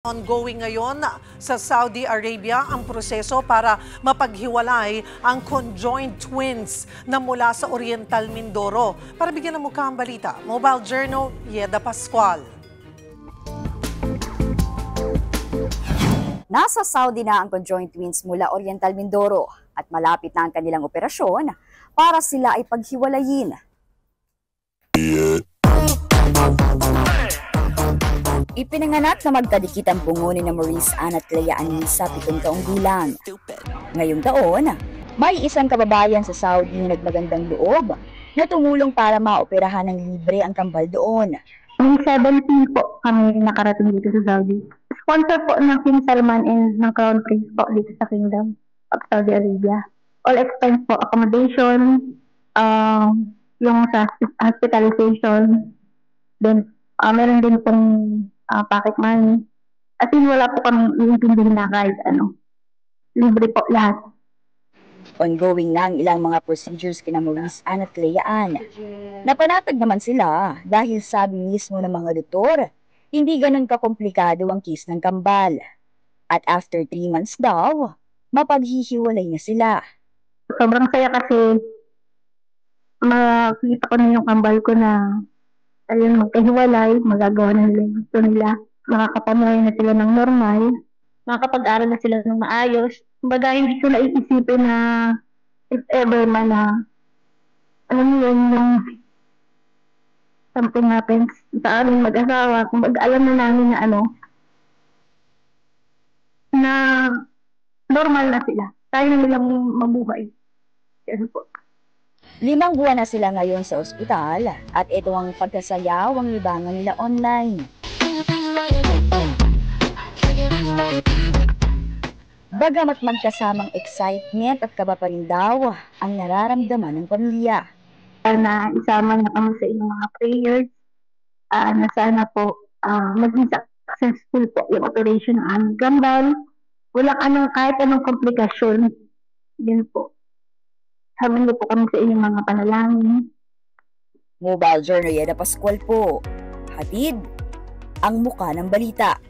Ongoing ngayon sa Saudi Arabia ang proseso para mapaghiwalay ang conjoined twins na mula sa Oriental Mindoro. Para bigyan ng mukha ang balita, Mobile Journal, Yeda Pascual. Nasa Saudi na ang conjoined twins mula Oriental Mindoro at malapit na ang kanilang operasyon para sila ay paghiwalayin. Ipinanganak na magkadikit ang bungo ni Maurice Ann at Leia Anisa, 7 taong gulang. Ngayong taon, may isang kababayan sa Saudi na nagmagandang loob na tumulong para maoperahan ng libre ang kambal doon. May 17 po kami nakarating dito sa Saudi. Sponsor po ng King Salman and ng Crown Prince po dito sa Kingdom of Saudi Arabia. All expense po, accommodation, yung sa hospitalization, then meron din pong pocket money. As in, wala po kami iintindihin na kahit ano. Libre po lahat. Ongoing na ang ilang mga procedures kina Maurice Ann at Leia Ann. Napanatag naman sila dahil sabi mismo ng mga doktor, hindi ganun kakomplikado ang case ng kambal. At after 3 months daw, mapaghihiwalay na sila. Sobrang saya kasi makikita ko na yung kambal ko na ayun, magkahiwalay, magagawa na nila yung gusto nila. Makakapamuhay na sila ng normal, makakapag-aral na sila ng maayos. Kumbaga, hindi ko naiisipin na if ever man na alam mo yun, yung something happens sa aming mag-asawa. Kumbaga, alam na namin na na normal na sila. Kaya na nilang mabuhay. Yes po. 5 buwan na sila ngayon sa ospital at ito ang pagkasayaw ang libangan nila online. Bagamat magkasamang excitement at kaba pa rin daw ang nararamdaman ng pamilya. Na isama na kami sa inyong mga prayers na sana po maging successful po yung operation ng aming kambal. Walang kahit anong komplikasyon. Din po. Sabi niyo po kami sa inyong mga panalangin. Mobile Journal, Yeda Pascual po. Hatid ang muka ng balita.